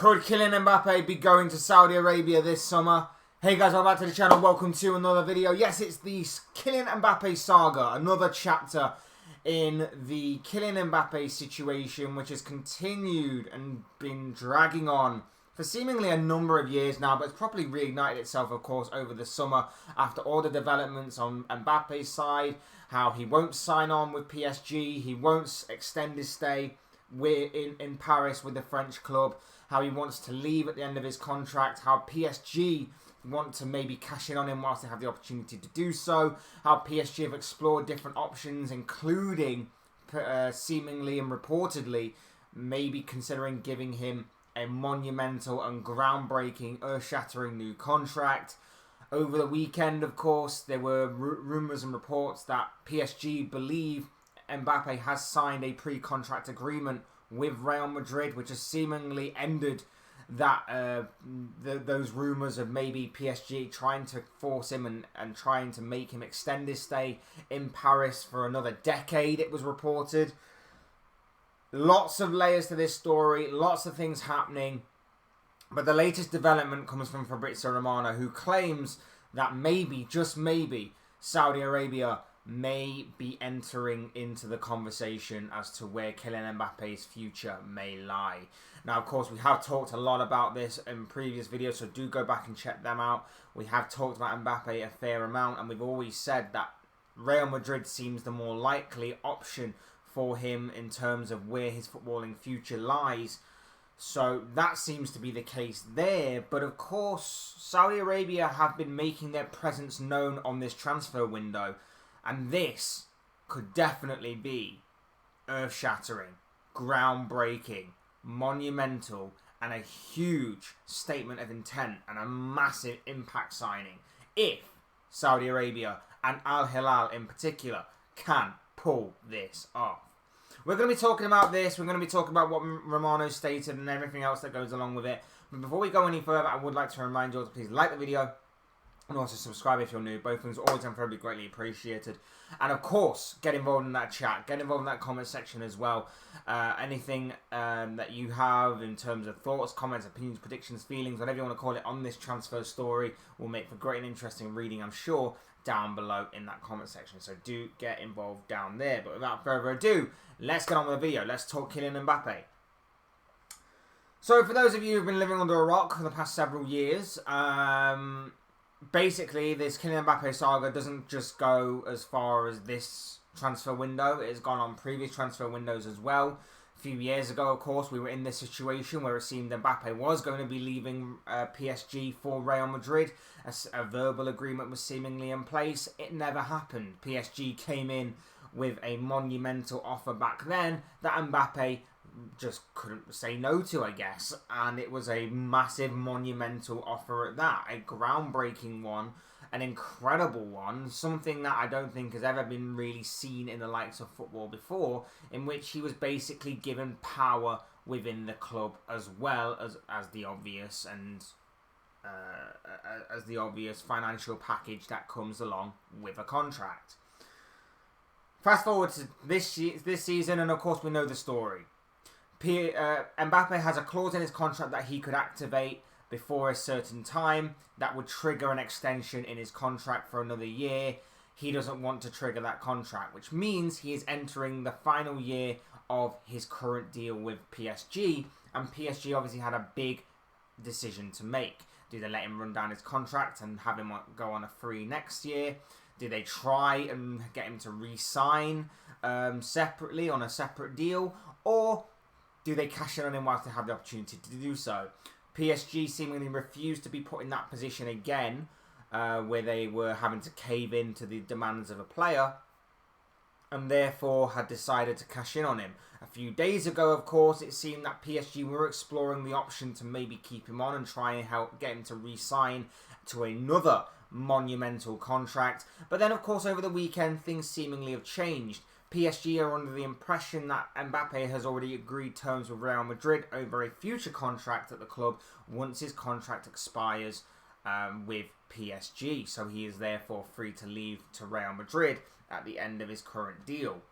Could Kylian Mbappe be going to Saudi Arabia this summer? Hey guys, welcome back to the channel. Welcome to another video. Yes, it's the Kylian Mbappe saga. Another chapter in the Kylian Mbappe situation, which has continued and been dragging on for seemingly a number of years now, but it's properly reignited itself, of course, over the summer after all the developments on Mbappe's side, how he won't sign on with PSG, he won't extend his stay in Paris with the French club, how he wants to leave at the end of his contract, how PSG want to maybe cash in on him whilst they have the opportunity to do so, how PSG have explored different options, including seemingly and reportedly maybe considering giving him a monumental and groundbreaking, earth-shattering new contract. Over the weekend, of course, there were rumours and reports that PSG believe Mbappe has signed a pre-contract agreement with Real Madrid, which has seemingly ended that those rumours of maybe PSG trying to force him and trying to make him extend his stay in Paris for another decade, it was reported. Lots of layers to this story, lots of things happening. But the latest development comes from Fabrizio Romano, who claims that maybe, just maybe, Saudi Arabia may be entering into the conversation as to where Kylian Mbappe's future may lie. Now, of course, we have talked a lot about this in previous videos, so do go back and check them out. We have talked about Mbappe a fair amount, and we've always said that Real Madrid seems the more likely option for him in terms of where his footballing future lies. So that seems to be the case there. But of course, Saudi Arabia have been making their presence known on this transfer window. And this could definitely be earth-shattering, groundbreaking, monumental, and a huge statement of intent and a massive impact signing if Saudi Arabia and Al-Hilal in particular can pull this off. We're going to be talking about this. We're going to be talking about what Romano stated and everything else that goes along with it. But before we go any further, I would like to remind you all to please like the video and also subscribe if you're new. Both things are always incredibly greatly appreciated. And of course, get involved in that chat. Get involved in that comment section as well. Anything that you have in terms of thoughts, comments, opinions, predictions, feelings, whatever you want to call it on this transfer story will make for great and interesting reading, I'm sure, down below in that comment section. So do get involved down there. But without further ado, let's get on with the video. Let's talk Kylian Mbappe. So for those of you who've been living under a rock for the past several years, basically, this Kylian Mbappe saga doesn't just go as far as this transfer window. It has gone on previous transfer windows as well. A few years ago, of course, we were in this situation where it seemed Mbappe was going to be leaving PSG for Real Madrid. A verbal agreement was seemingly in place. It never happened. PSG came in with a monumental offer back then that Mbappe just couldn't say no to, I guess. And it was a massive, monumental offer at that. A groundbreaking one. An incredible one. Something that I don't think has ever been really seen in the likes of football before, in which he was basically given power within the club as well as the obvious and as the obvious financial package that comes along with a contract. Fast forward to this season, and of course we know the story. Mbappe has a clause in his contract that he could activate before a certain time that would trigger an extension in his contract for another year. He doesn't want to trigger that contract, which means he is entering the final year of his current deal with PSG, and PSG obviously had a big decision to make. Do they let him run down his contract and have him go on a free next year? Do they try and get him to re-sign separately on a separate deal? Or do they cash in on him whilst they have the opportunity to do so? PSG seemingly refused to be put in that position again, where they were having to cave in to the demands of a player, and therefore had decided to cash in on him. A few days ago, of course, it seemed that PSG were exploring the option to maybe keep him on and try and help get him to re-sign to another monumental contract. But then, of course, over the weekend, things seemingly have changed. PSG are under the impression that Mbappe has already agreed terms with Real Madrid over a future contract at the club once his contract expires with PSG. So he is therefore free to leave to Real Madrid at the end of his current deal.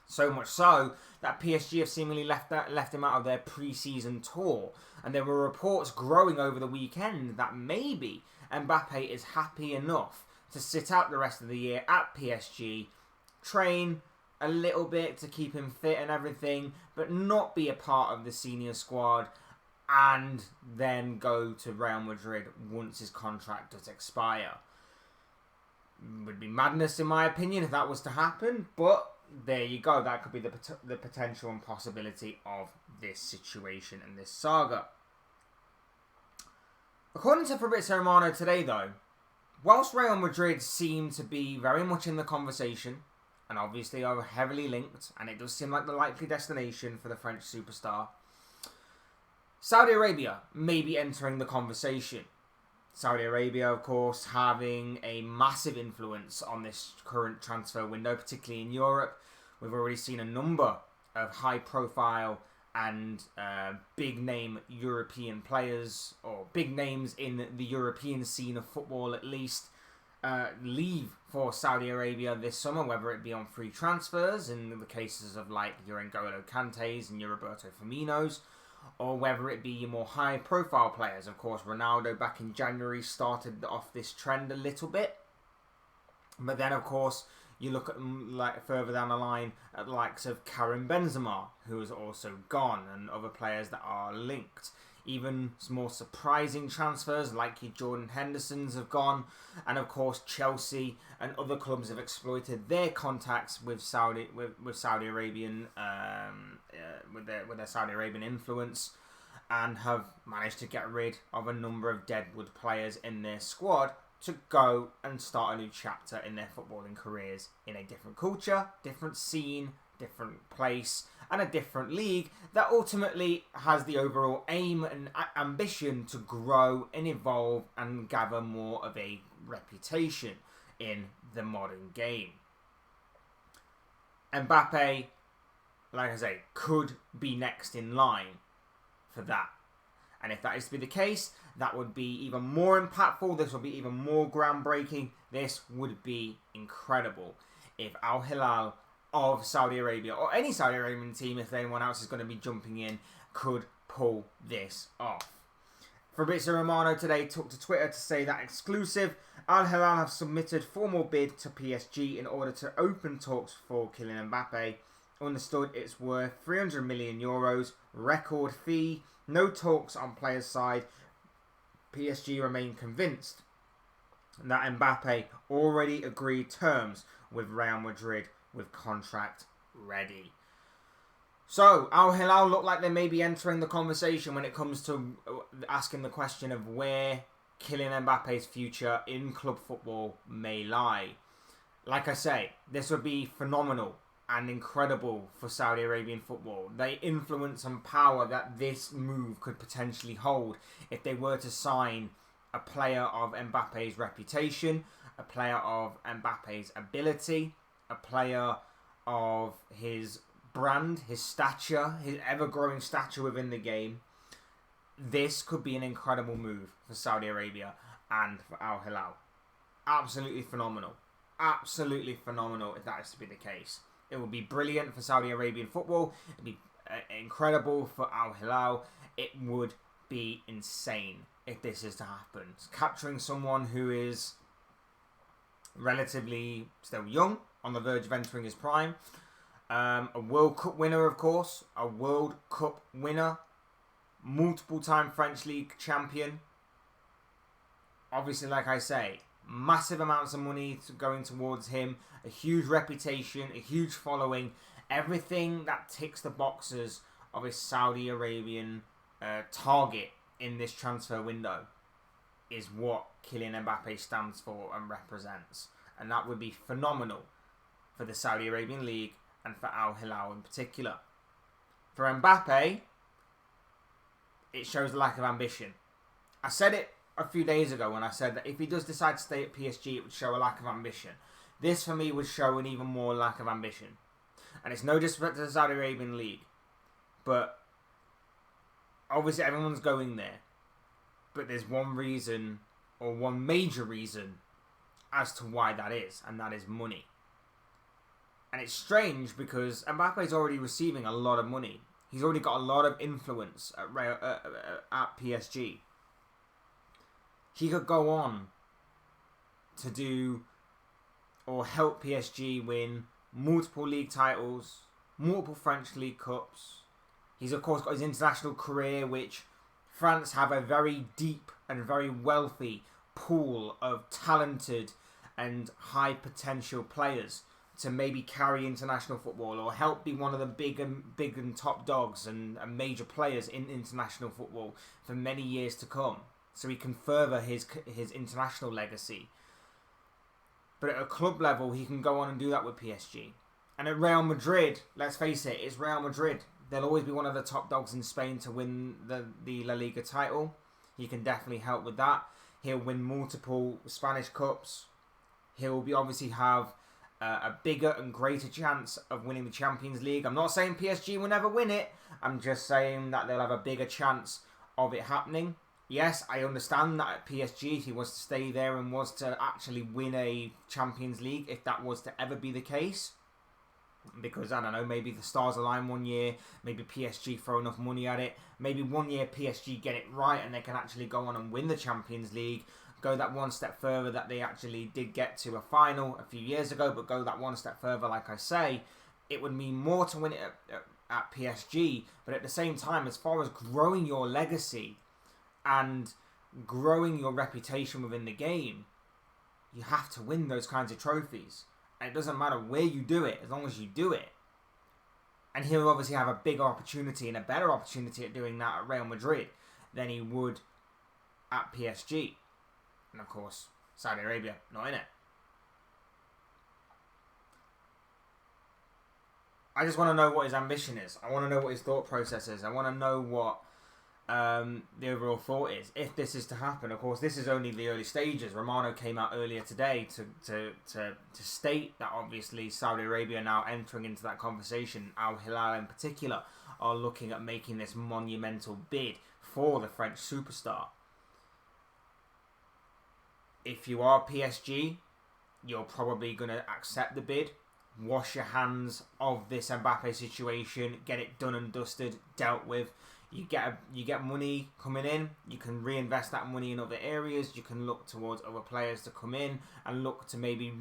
So much so that PSG have seemingly left him out of their pre-season tour. And there were reports growing over the weekend that maybe Mbappe is happy enough to sit out the rest of the year at PSG, train a little bit to keep him fit and everything, but not be a part of the senior squad, and then go to Real Madrid once his contract does expire. Would be madness in my opinion if that was to happen, but there you go. That could be the potential and possibility of this situation and this saga. According to Fabrizio Romano today, though, whilst Real Madrid seem to be very much in the conversation, and obviously are heavily linked, and it does seem like the likely destination for the French superstar, Saudi Arabia may be entering the conversation. Saudi Arabia, of course, having a massive influence on this current transfer window, particularly in Europe. We've already seen a number of high-profile and big-name European players, or big names in the European scene of football at least, leave for Saudi Arabia this summer, whether it be on free transfers, in the cases of like your N'Golo Kantés and your Roberto Firminos, or whether it be your more high-profile players. Of course, Ronaldo back in January started off this trend a little bit. But then, of course, you look at like further down the line at the likes of Karim Benzema, who is also gone, and other players that are linked. Even more surprising transfers like your Jordan Hendersons have gone, and of course Chelsea and other clubs have exploited their contacts with Saudi Arabian with their Saudi Arabian influence, and have managed to get rid of a number of deadwood players in their squad to go and start a new chapter in their footballing careers in a different culture, different scene, different place, and a different league that ultimately has the overall aim and ambition to grow and evolve and gather more of a reputation in the modern game. Mbappe, like I say, could be next in line for that. And if that is to be the case, that would be even more impactful. This would be even more groundbreaking. This would be incredible if Al-Hilal of Saudi Arabia, or any Saudi Arabian team, if anyone else is going to be jumping in, could pull this off. Fabrizio Romano today took to Twitter to say that exclusive, Al-Hilal have submitted formal bid to PSG in order to open talks for Kylian Mbappe. Understood it's worth 300 million euros, record fee, no talks on players' side. PSG remain convinced that Mbappe already agreed terms with Real Madrid with contract ready. So, Al-Hilal look like they may be entering the conversation when it comes to asking the question of where Kylian Mbappe's future in club football may lie. Like I say, this would be phenomenal and incredible for Saudi Arabian football. The influence and power that this move could potentially hold if they were to sign a player of Mbappe's reputation, a player of Mbappe's ability, a player of his brand, his stature, his ever-growing stature within the game. This could be an incredible move for Saudi Arabia and for Al-Hilal. Absolutely phenomenal. Absolutely phenomenal if that is to be the case. It would be brilliant for Saudi Arabian football. It would be incredible for Al-Hilal. It would be insane if this is to happen. It's capturing someone who is relatively still young, on the verge of entering his prime. A World Cup winner, of course. A World Cup winner. Multiple-time French League champion. Obviously, like I say, massive amounts of money going towards him. A huge reputation. A huge following. Everything that ticks the boxes of a Saudi Arabian target in this transfer window is what Kylian Mbappe stands for and represents. And that would be phenomenal for the Saudi Arabian League and for Al-Hilal in particular. For Mbappe, it shows a lack of ambition. I said it a few days ago when I said that if he does decide to stay at PSG, it would show a lack of ambition. This, for me, would show an even more lack of ambition. And it's no disrespect to the Saudi Arabian League, but obviously everyone's going there. But there's one reason, or one major reason, as to why that is, and that is money. And it's strange because Mbappe's already receiving a lot of money. He's already got a lot of influence at PSG. He could go on to do or help PSG win multiple league titles, multiple French League Cups. He's of course got his international career, which France have a very deep and very wealthy pool of talented and high potential players to maybe carry international football or help be one of the big and top dogs and major players in international football for many years to come. So he can further his international legacy. But at a club level, he can go on and do that with PSG. And at Real Madrid, let's face it, it's Real Madrid. They'll always be one of the top dogs in Spain to win the La Liga title. He can definitely help with that. He'll win multiple Spanish Cups. He'll obviously have a bigger and greater chance of winning the Champions League. I'm not saying PSG will never win it. I'm just saying that they'll have a bigger chance of it happening. Yes, I understand that at PSG, if he was to stay there and was to actually win a Champions League, if that was to ever be the case, because, I don't know, maybe the stars align one year, maybe PSG throw enough money at it, maybe one year PSG get it right and they can actually go on and win the Champions League, go that one step further that they actually did get to a final a few years ago, but go that one step further, like I say, it would mean more to win it at PSG, but at the same time, as far as growing your legacy and growing your reputation within the game, you have to win those kinds of trophies. And it doesn't matter where you do it, as long as you do it. And he'll obviously have a bigger opportunity and a better opportunity at doing that at Real Madrid than he would at PSG. And of course, Saudi Arabia, not in it. I just want to know what his ambition is. I want to know what his thought process is. I want to know what the overall thought is, if this is to happen. Of course, this is only the early stages. Romano came out earlier today to state that obviously Saudi Arabia now entering into that conversation, Al-Hilal in particular, are looking at making this monumental bid for the French superstar. If you are PSG, you're probably going to accept the bid, wash your hands of this Mbappe situation, get it done and dusted, dealt with. You get money coming in. You can reinvest that money in other areas. You can look towards other players to come in and look to maybe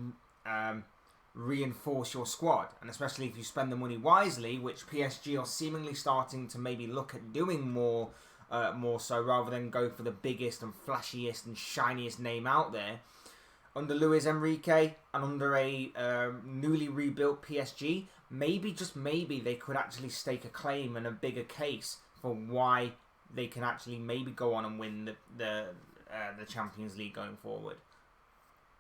reinforce your squad. And especially if you spend the money wisely, which PSG are seemingly starting to maybe look at doing more so, rather than go for the biggest and flashiest and shiniest name out there. Under Luis Enrique and under a newly rebuilt PSG, maybe, just maybe, they could actually stake a claim and a bigger case for why they can actually maybe go on and win the Champions League going forward.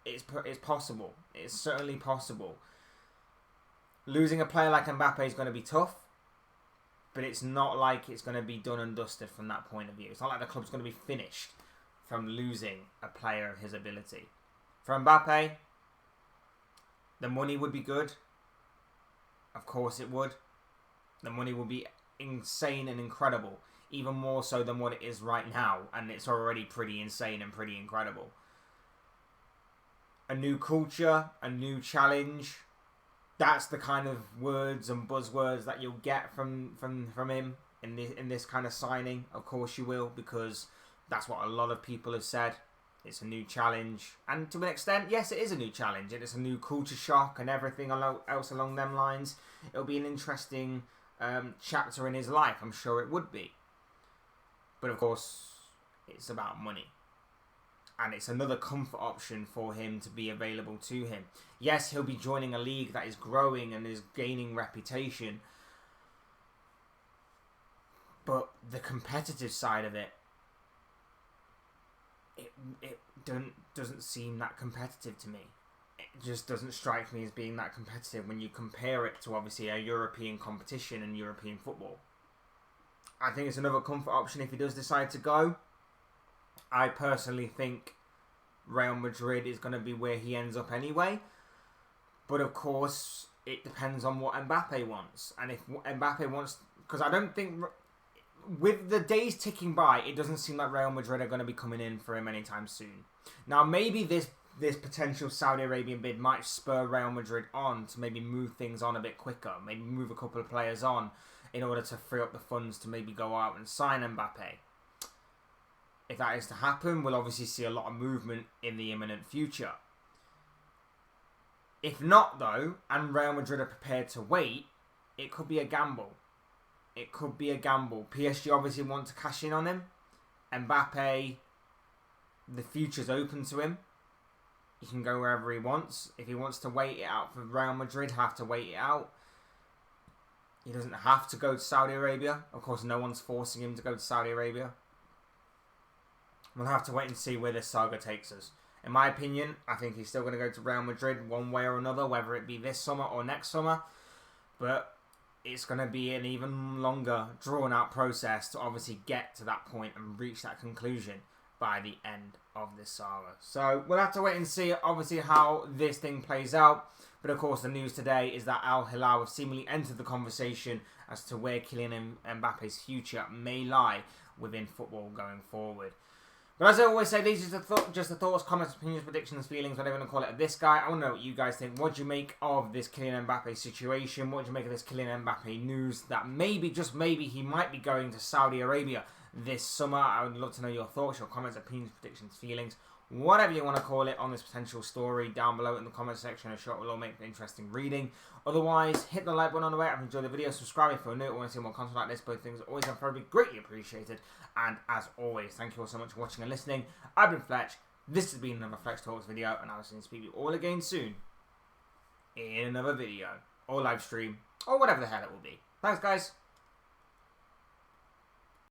It's possible. It's certainly possible. Losing a player like Mbappe is going to be tough, but it's not like it's going to be done and dusted from that point of view. It's not like the club's going to be finished from losing a player of his ability. For Mbappe, the money would be good. Of course it would. The money would be insane and incredible, even more so than what it is right now, and it's already pretty insane and pretty incredible. A new culture, a new challenge, that's the kind of words and buzzwords that you'll get from him in this kind of signing. Of course you will, because that's what a lot of people have said. It's a new challenge, and to an extent, yes, it is a new challenge, and it's a new culture shock and everything else along them lines. It'll be an interesting chapter in his life, I'm sure it would be. But of course, it's about money. And it's another comfort option for him to be available to him. Yes, he'll be joining a league that is growing and is gaining reputation. But the competitive side of it, it doesn't seem that competitive to me. It just doesn't strike me as being that competitive when you compare it to obviously a European competition and European football. I think it's another comfort option if he does decide to go. I personally think Real Madrid is going to be where he ends up anyway. But of course, it depends on what Mbappe wants. And if Mbappe wants... Because I don't think... With the days ticking by, it doesn't seem like Real Madrid are going to be coming in for him anytime soon. Now, maybe this this potential Saudi Arabian bid might spur Real Madrid on to maybe move things on a bit quicker, maybe move a couple of players on in order to free up the funds to maybe go out and sign Mbappe. If that is to happen, we'll obviously see a lot of movement in the imminent future. If not, though, and Real Madrid are prepared to wait, it could be a gamble. It could be a gamble. PSG obviously want to cash in on him. Mbappe, the future's open to him. He can go wherever he wants. If he wants to wait it out for Real Madrid, have to wait it out. He doesn't have to go to Saudi Arabia. Of course, no one's forcing him to go to Saudi Arabia. We'll have to wait and see where this saga takes us. In my opinion, I think he's still going to go to Real Madrid one way or another, whether it be this summer or next summer. But it's going to be an even longer, drawn-out process to obviously get to that point and reach that conclusion by the end of this saga. So we'll have to wait and see, obviously, how this thing plays out. But of course, the news today is that Al-Hilal have seemingly entered the conversation as to where Kylian Mbappe's future may lie within football going forward. But as I always say, these are just the thoughts, comments, opinions, predictions, feelings, whatever you want to call it, of this guy. I want to know what you guys think. What do you make of this Kylian Mbappe situation? What do you make of this Kylian Mbappe news that maybe, just maybe, he might be going to Saudi Arabia this summer? I would love to know your thoughts, your comments, opinions, predictions, feelings, whatever you want to call it on this potential story down below in the comment section. I'm sure it will all make for interesting reading. Otherwise, hit the like button on the way. If you enjoyed the video, subscribe if you're new or want to see more content like this. Both things are always and forever greatly appreciated. And as always, thank you all so much for watching and listening. I've been Fletch. This has been another Fletch Talks video, and I'll see you all again soon in another video or live stream or whatever the hell it will be. Thanks, guys.